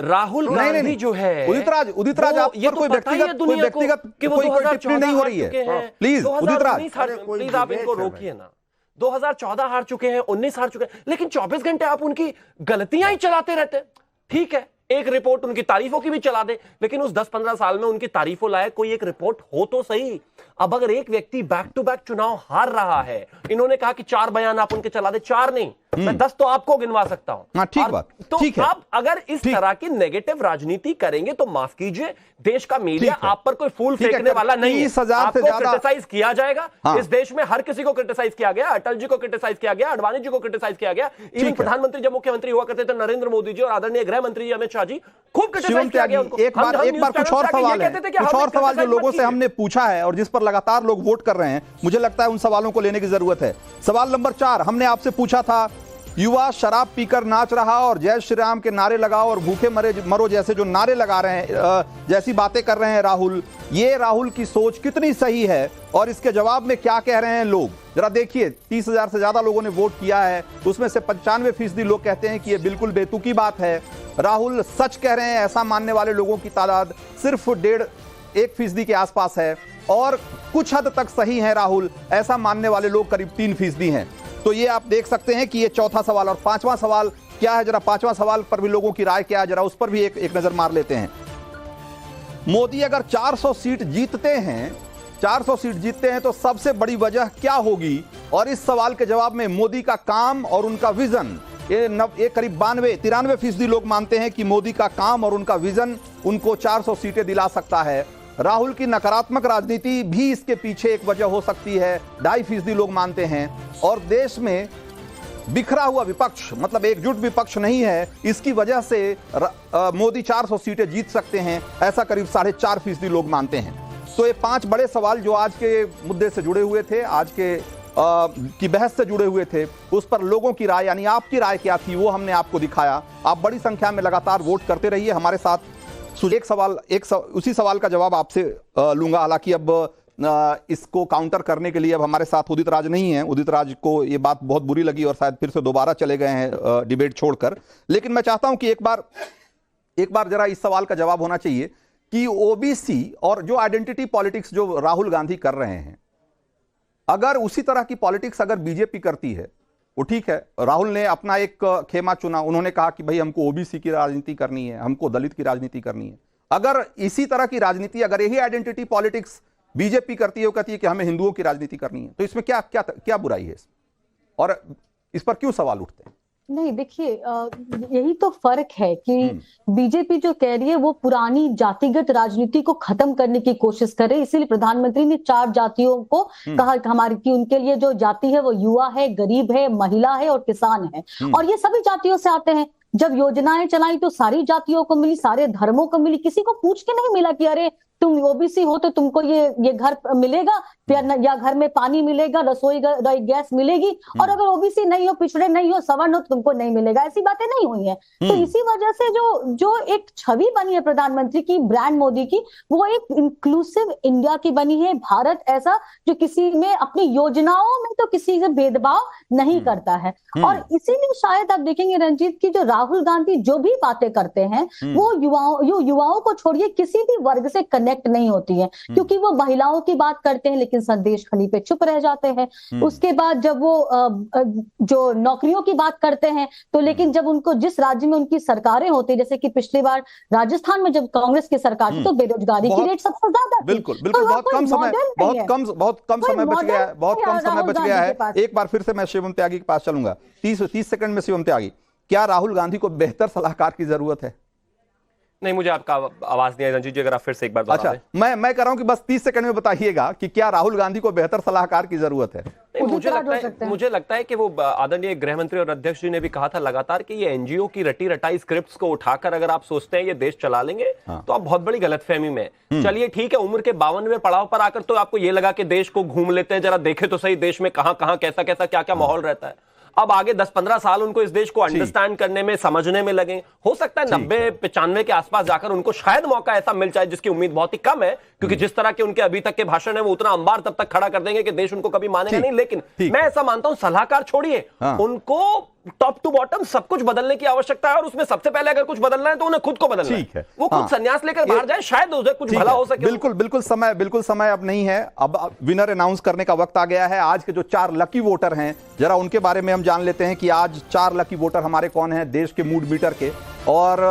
राहुल गांधी जो है, उदित राज आप पर कोई व्यक्तिगत कोई टिप्पणी नहीं हो रही है, प्लीज उदित राज, प्लीज आप इनको रोकिए ना। 2014 हार चुके हैं, 19 हार चुके हैं, लेकिन 24 घंटे आप उनकी गलतियां ही चलाते रहते हैं। ठीक है, एक रिपोर्ट उनकी तारीफों की भी चला दे, लेकिन उस 10-15 साल में उनकी तारीफों लायक कोई एक रिपोर्ट हो तो सही। अब अगर एक व्यक्ति बैक टू बैक चुनाव हार रहा है, इन्होंने कहा कि 4 बयान आप उनके चला दे, 4 नहीं, मैं 10 तो आपको गिनवा सकता हूं। ठीक बात, तो ठीक है। आप अगर इस तरह की नेगेटिव राजनीति करेंगे तो माफ कीजिए, देश का मीडिया आप पर कोई फूल फेंकने वाला नहीं है। 30,000 से ज्यादा क्रिटिसाइज किया जाएगा। इस देश में हर किसी को क्रिटिसाइज किया गया, अटल जी को क्रिटिसाइज किया गया, अडवाणी जी को क्रिटिसाइज किया गया, इवन प्रधानमंत्री जब मुख्यमंत्री हुआ करते थे नरेंद्र मोदी जी और आदरणीय गृह मंत्री जी अमित शाह जी, खूब क्रिटिसाइज किया गया उनको। एक बार कुछ और सवाल जो लोगों से हमने पूछा है और जिस पर लगातार लोग वोट कर रहे हैं, मुझे लगता है उन सवालों को लेने की जरूरत है। सवाल नंबर 4 हमने आपसे पूछा था युवा शराब पीकर नाच रहा और जय श्री राम के नारे लगाओ और भूखे मरो जैसे जो नारे लगा रहे हैं, जैसी बातें कर रहे हैं राहुल, ये राहुल की सोच कितनी सही है और इसके जवाब में क्या कह रहे हैं लोग जरा देखिए। 30,000 से ज्यादा लोगों ने वोट किया है, उसमें से 95% लोग कहते हैं कि ये बिल्कुल बेतुकी बात है, राहुल सच कह रहे हैं। ऐसा मानने वाले लोगों की तादाद सिर्फ 1.5% के आसपास है और कुछ हद तक सही है राहुल, ऐसा मानने वाले लोग करीब 3% हैं। तो ये आप देख सकते हैं कि ये चौथा सवाल। और पांचवा सवाल क्या है, जरा पांचवा सवाल पर भी लोगों की राय क्या है, जरा उस पर भी एक नजर मार लेते हैं। मोदी अगर 400 सीट जीतते हैं, 400 सीट जीतते हैं तो सबसे बड़ी वजह क्या होगी? और इस सवाल के जवाब में मोदी का काम और उनका विजन, ये करीब 93% लोग मानते हैं कि मोदी का काम और उनका विजन उनको 400 सीटें दिला सकता है। राहुल की नकारात्मक राजनीति भी इसके पीछे एक वजह हो सकती है, 2.5% लोग मानते हैं। और देश में बिखरा हुआ विपक्ष, मतलब एकजुट विपक्ष नहीं है, इसकी वजह से मोदी 400 सीटें जीत सकते हैं, ऐसा करीब 4.5% लोग मानते हैं। तो ये 5 बड़े सवाल जो आज के मुद्दे से जुड़े हुए थे, आज के की बहस से जुड़े हुए थे, उस पर लोगों की राय यानी आपकी राय क्या थी वो हमने आपको दिखाया। आप बड़ी संख्या में लगातार वोट करते रहिए हमारे साथ। उसी सवाल का जवाब आपसे लूंगा। हालांकि अब इसको काउंटर करने के लिए अब हमारे साथ उदित राज नहीं है। उदित राज को ये बात बहुत बुरी लगी और शायद फिर से दोबारा चले गए हैं डिबेट छोड़कर। लेकिन मैं चाहता हूं कि एक बार जरा इस सवाल का जवाब होना चाहिए कि ओबीसी और जो आइडेंटिटी पॉलिटिक्स जो राहुल गांधी कर रहे हैं, अगर उसी तरह की पॉलिटिक्स अगर बीजेपी करती है, वो ठीक है। राहुल ने अपना एक खेमा चुना, उन्होंने कहा कि भाई हमको ओबीसी की राजनीति करनी है, हमको दलित की राजनीति करनी है। अगर इसी तरह की राजनीति, अगर यही आइडेंटिटी पॉलिटिक्स बीजेपी करती है, वो कहती है कि हमें हिंदुओं की राजनीति करनी है, तो इसमें क्या क्या क्या बुराई है और इस पर क्यों सवाल उठते हैं? नहीं, देखिए यही तो फर्क है कि बीजेपी जो कह रही है वो पुरानी जातिगत राजनीति को खत्म करने की कोशिश कर रही है। इसीलिए प्रधानमंत्री ने 4 जातियों को कहा कि उनके लिए जो जाति है वो युवा है, गरीब है, महिला है और किसान है, और ये सभी जातियों से आते हैं। जब योजनाएं चलाई तो सारी जातियों को मिली, सारे धर्मों को मिली, किसी को पूछ के नहीं मिला कि अरे तुम ओबीसी हो तो तुमको ये घर मिलेगा या घर में पानी मिलेगा, रसोई गैस मिलेगी, और अगर ओबीसी नहीं हो, पिछड़े नहीं हो, सवर्ण हो तो तुमको नहीं मिलेगा। ऐसी बातें नहीं हुई हैं। तो इसी वजह से जो एक छवि बनी है प्रधानमंत्री की, ब्रांड मोदी की, वो एक इंक्लूसिव इंडिया की बनी है। भारत ऐसा जो किसी में अपनी योजनाओं में तो किसी से भेदभाव नहीं करता है। और इसीलिए शायद आप देखेंगे रंजीत की जो राहुल गांधी जो भी बातें करते हैं वो युवाओं को छोड़िए किसी भी वर्ग से कनेक्ट नहीं होती है, क्योंकि वो महिलाओं की बात करते हैं लेकिन संदेश खली पे चुप रह जाते हैं। उसके बाद जब वो जो नौकरियों की बात करते हैं तो लेकिन जब उनको जिस राज्य में उनकी सरकारें होती, जैसे कि पिछली बार राजस्थान में जब कांग्रेस की सरकार थी तो बेरोजगारी की रेट सबसे ज्यादा थी। बिल्कुल बहुत कम समय बच गया है। एक बार फिर से मैं शिवम त्यागी के पास चलूंगा। 30 सेकंड में शिवम त्यागी, क्या राहुल गांधी को बेहतर सलाहकार की जरूरत है? नहीं, मुझे आपका आवाज नहीं आई रंजीत जी, अगर आप फिर से एक बार अच्छा, मैं कह रहा हूं कि बस 30 सेकंड में बताइएगा कि क्या राहुल गांधी को बेहतर सलाहकार की जरूरत है? मुझे लगता है कि वो आदरणीय गृह मंत्री और अध्यक्ष जी ने भी कहा था लगातार कि ये एनजीओ की रटी रटाई स्क्रिप्ट्स को उठाकर अगर आप सोचते हैं ये देश चला लेंगे तो आप बहुत बड़ी गलतफहमी में। चलिए ठीक है, उम्र के 52वें पड़ाव पर आकर तो आपको ये लगा कि देश को घूम लेते हैं, जरा देखे तो सही देश में कहां कहां कैसा कैसा क्या क्या माहौल रहता है। अब आगे 10-15 साल उनको इस देश को अंडरस्टैंड करने में, समझने में लगे। हो सकता है 90-95 के आसपास जाकर उनको शायद मौका ऐसा मिल जाए, जिसकी उम्मीद बहुत ही कम है, क्योंकि जिस तरह के उनके अभी तक के भाषण है वो उतना अंबार तब तक खड़ा कर देंगे कि देश उनको कभी मानेगा नहीं। लेकिन मैं ऐसा मानता हूं सलाहकार छोड़िए, उनको टॉप टू बॉटम सब कुछ बदलने की आवश्यकता है, और उसमें सबसे पहले अगर कुछ बदलना है तो उन्हें खुद को बदलना है। वो खुद संन्यास लेकर बाहर जाए, शायद उसे कुछ भला हो सके। बिल्कुल समय अब नहीं है। अब विनर अनाउंस करने का वक्त आ गया है। आज के जो 4 लकी वोटर हैं, जरा उनके बारे में हम जान लेते हैं कि आज 4 लकी वोटर हमारे कौन हैं देश के मूड मीटर के। और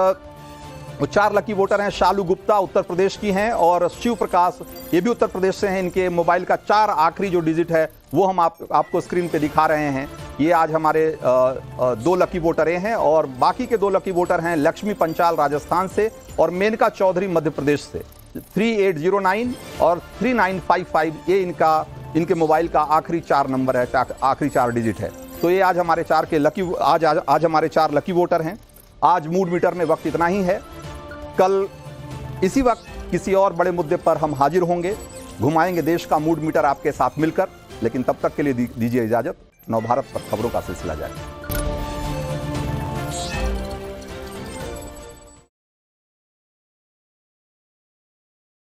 वो 4 लकी वोटर हैं। शालू गुप्ता उत्तर प्रदेश की हैं और शिव प्रकाश ये भी उत्तर प्रदेश से हैं। इनके मोबाइल का 4 आखिरी जो डिजिट है वो हम आपको स्क्रीन पे दिखा रहे हैं। ये आज हमारे 2 लकी वोटर हैं, और बाकी के 2 लकी वोटर हैं लक्ष्मी पंचाल राजस्थान से और मेनका चौधरी मध्य प्रदेश से। 3809 और 3955 ये इनके मोबाइल का आखिरी 4 नंबर है, आखिरी 4 डिजिट है। तो ये आज हमारे 4 के लकी आज हमारे 4 लकी वोटर हैं। आज मूड मीटर में वक्त इतना ही है। कल इसी वक्त किसी और बड़े मुद्दे पर हम हाजिर होंगे, घुमाएंगे देश का मूड मीटर आपके साथ मिलकर। लेकिन तब तक के लिए दीजिए इजाजत। नवभारत पर खबरों का सिलसिला जारी।